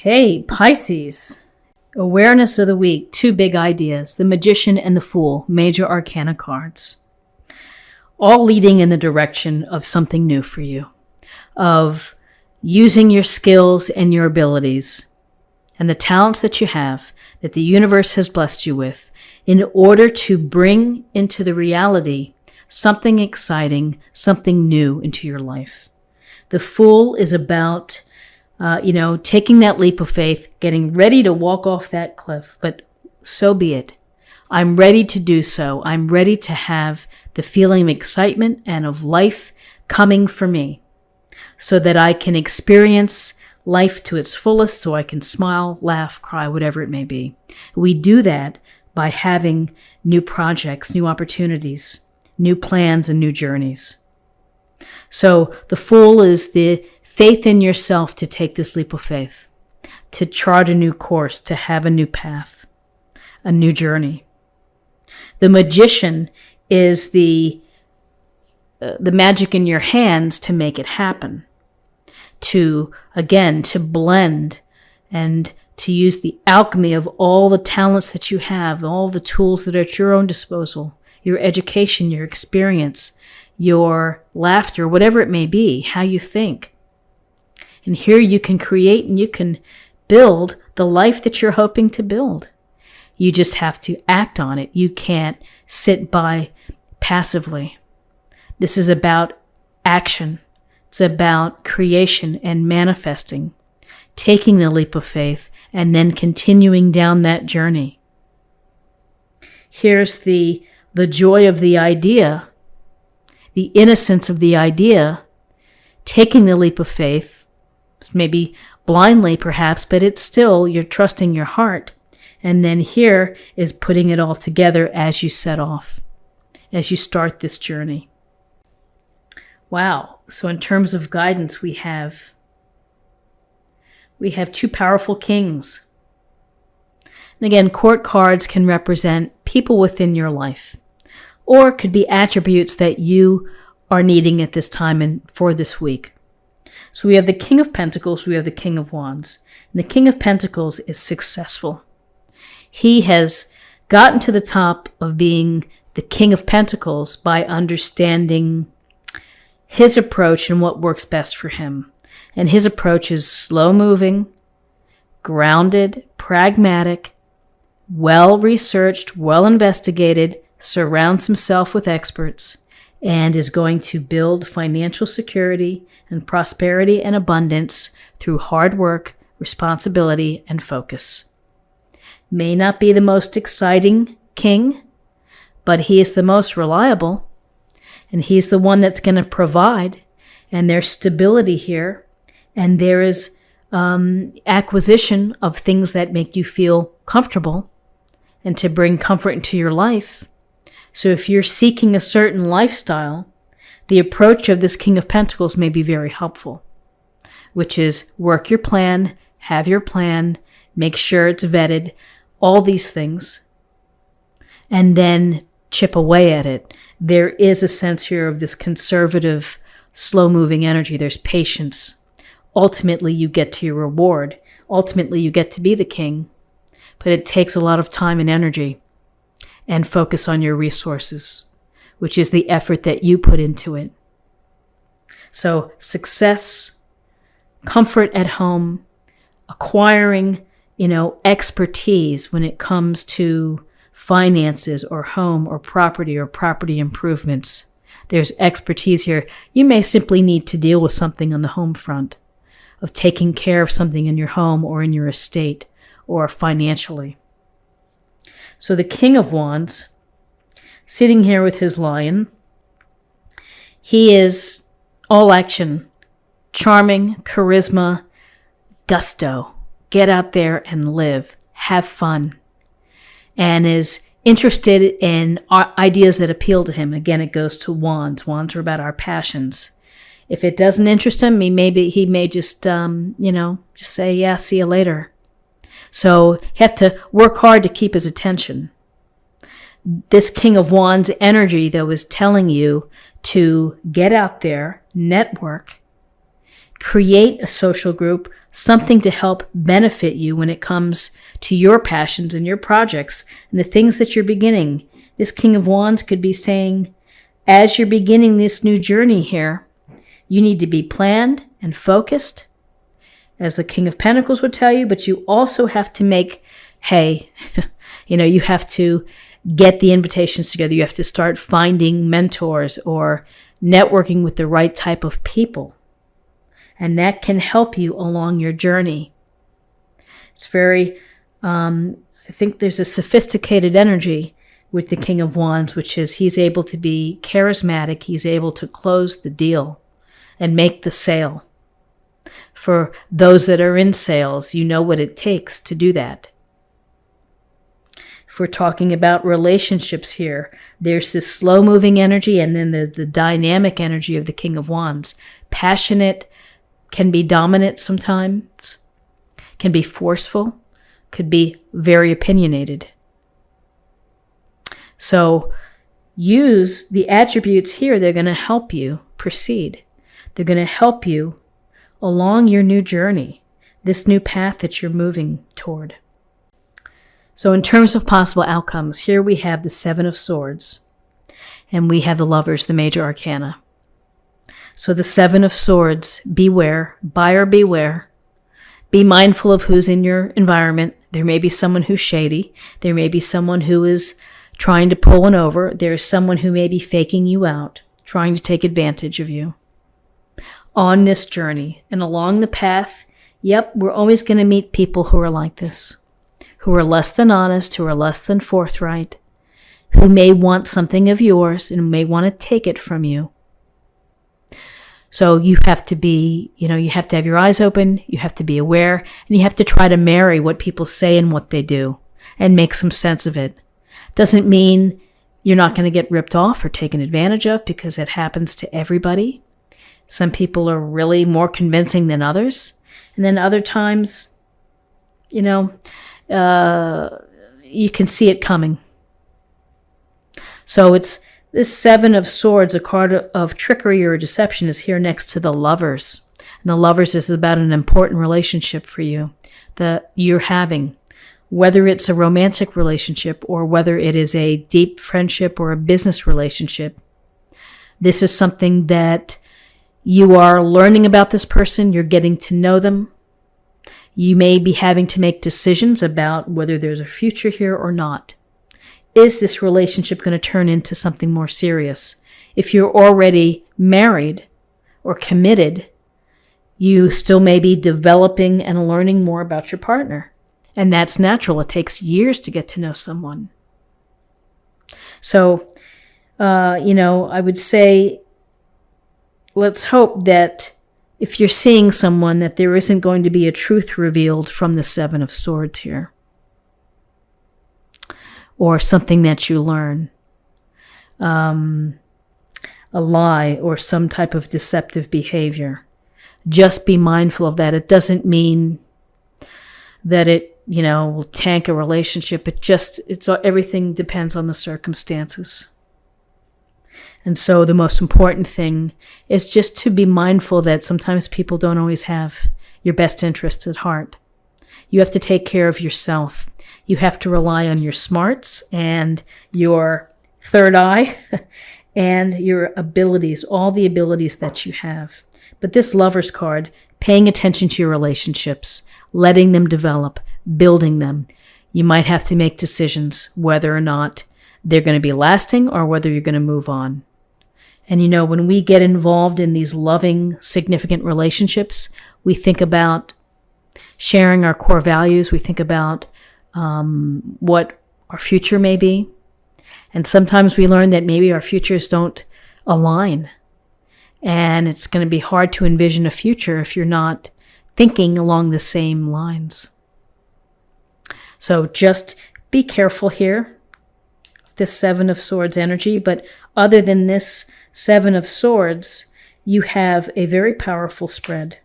Okay, Pisces. Awareness of the week, two big ideas, the Magician and the Fool, major arcana cards. All leading in the direction of something new for you, of using your skills and your abilities and the talents that you have, that the universe has blessed you with, in order to bring into the reality something exciting, something new into your life. The Fool is about taking that leap of faith, getting ready to walk off that cliff, but so be it. I'm ready to do so. I'm ready to have the feeling of excitement and of life coming for me so that I can experience life to its fullest, so I can smile, laugh, cry, whatever it may be. We do that by having new projects, new opportunities, new plans, and new journeys. So the Fool is the faith in yourself to take this leap of faith, to chart a new course, to have a new path, a new journey. The Magician is the magic in your hands to make it happen, to blend and to use the alchemy of all the talents that you have, all the tools that are at your own disposal, your education, your experience, your laughter, whatever it may be, how you think. And here you can create and you can build the life that you're hoping to build. You just have to act on it. You can't sit by passively. This is about action. It's about creation and manifesting, taking the leap of faith, and then continuing down that journey. Here's the joy of the idea, the innocence of the idea, taking the leap of faith, maybe blindly perhaps, but it's still, you're trusting your heart. And then here is putting it all together as you set off, as you start this journey. Wow. So in terms of guidance, we have two powerful kings. And again, court cards can represent people within your life, or could be attributes that you are needing at this time and for this week. So we have the King of Pentacles, we have the King of Wands. And the King of Pentacles is successful. He has gotten to the top of being the King of Pentacles by understanding his approach and what works best for him. And his approach is slow-moving, grounded, pragmatic, well-researched, well-investigated, surrounds himself with experts, and is going to build financial security and prosperity and abundance through hard work, responsibility, and focus. May not be the most exciting king, but he is the most reliable, and he's the one that's going to provide, and there's stability here, and there is acquisition of things that make you feel comfortable and to bring comfort into your life. So if you're seeking a certain lifestyle, the approach of this King of Pentacles may be very helpful, which is work your plan, have your plan, make sure it's vetted, all these things, and then chip away at it. There is a sense here of this conservative, slow-moving energy. There's patience. Ultimately, you get to your reward. Ultimately, you get to be the king, but it takes a lot of time and energy and focus on your resources, which is the effort that you put into it. So success, comfort at home, acquiring, expertise when it comes to finances or home or property improvements. There's expertise here. You may simply need to deal with something on the home front, of taking care of something in your home or in your estate or financially. So the King of Wands, sitting here with his lion, he is all action, charming, charisma, gusto. Get out there and live, have fun, and is interested in ideas that appeal to him. Again, it goes to wands. Wands are about our passions. If it doesn't interest him, he may just say, yeah, see you later. So you have to work hard to keep his attention. This King of Wands energy, though, is telling you to get out there, network, create a social group, something to help benefit you when it comes to your passions and your projects and the things that you're beginning. This King of Wands could be saying, as you're beginning this new journey here, you need to be planned and focused, as the King of Pentacles would tell you, but you also have to make hay. You have to get the invitations together. You have to start finding mentors or networking with the right type of people. And that can help you along your journey. It's very, I think there's a sophisticated energy with the King of Wands, which is he's able to be charismatic. He's able to close the deal and make the sale. For those that are in sales, you know what it takes to do that. If we're talking about relationships here, there's this slow-moving energy and then the dynamic energy of the King of Wands. Passionate, can be dominant sometimes, can be forceful, could be very opinionated. So use the attributes here. They're going to help you proceed. They're going to help you along your new journey, this new path that you're moving toward. So in terms of possible outcomes, here we have the Seven of Swords, and we have the Lovers, the major arcana. So the Seven of Swords, beware, buyer beware. Be mindful of who's in your environment. There may be someone who's shady. There may be someone who is trying to pull one over. There's someone who may be faking you out, trying to take advantage of you. On this journey and along the path, we're always going to meet people who are like this, who are less than honest, who are less than forthright, who may want something of yours and may want to take it from you. So you have to be, you have to have your eyes open, you have to be aware, and you have to try to marry what people say and what they do and make some sense of it. Doesn't mean you're not going to get ripped off or taken advantage of, because it happens to everybody. Some people are really more convincing than others. And then other times, you can see it coming. So it's this Seven of Swords, a card of trickery or deception, is here next to the Lovers. And the Lovers is about an important relationship for you that you're having, whether it's a romantic relationship or whether it is a deep friendship or a business relationship. This is something that you are learning about this person. You're getting to know them. You may be having to make decisions about whether there's a future here or not. Is this relationship going to turn into something more serious? If you're already married or committed, you still may be developing and learning more about your partner. And that's natural. It takes years to get to know someone. So, I would say, let's hope that if you're seeing someone, that there isn't going to be a truth revealed from the Seven of Swords here, or something that you learn, a lie or some type of deceptive behavior. Just be mindful of that. It doesn't mean that it, will tank a relationship. Everything depends on the circumstances. And so the most important thing is just to be mindful that sometimes people don't always have your best interests at heart. You have to take care of yourself. You have to rely on your smarts and your third eye and your abilities, all the abilities that you have. But this Lover's card, paying attention to your relationships, letting them develop, building them. You might have to make decisions whether or not they're going to be lasting or whether you're going to move on. And when we get involved in these loving, significant relationships, we think about sharing our core values. We think about what our future may be. And sometimes we learn that maybe our futures don't align. And it's going to be hard to envision a future if you're not thinking along the same lines. So just be careful here, this Seven of Swords energy. But other than this Seven of Swords, you have a very powerful spread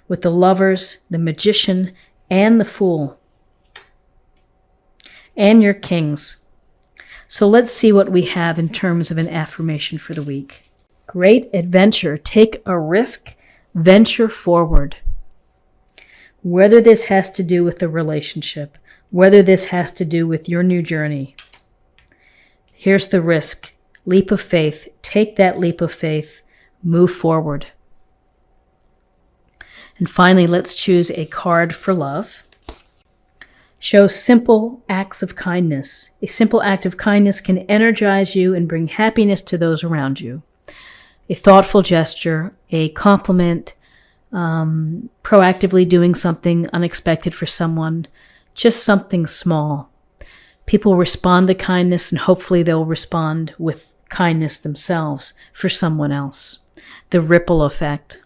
with the Lovers, the Magician, and the Fool, and your Kings. So let's see what we have in terms of an affirmation for the week. Great adventure. Take a risk. Venture forward. Whether this has to do with the relationship, whether this has to do with your new journey, here's the risk. Leap of faith. Take that leap of faith. Move forward. And finally, let's choose a card for love. Show simple acts of kindness. A simple act of kindness can energize you and bring happiness to those around you. A thoughtful gesture, a compliment, proactively doing something unexpected for someone, just something small. People respond to kindness, and hopefully they'll respond with kindness themselves for someone else. The ripple effect.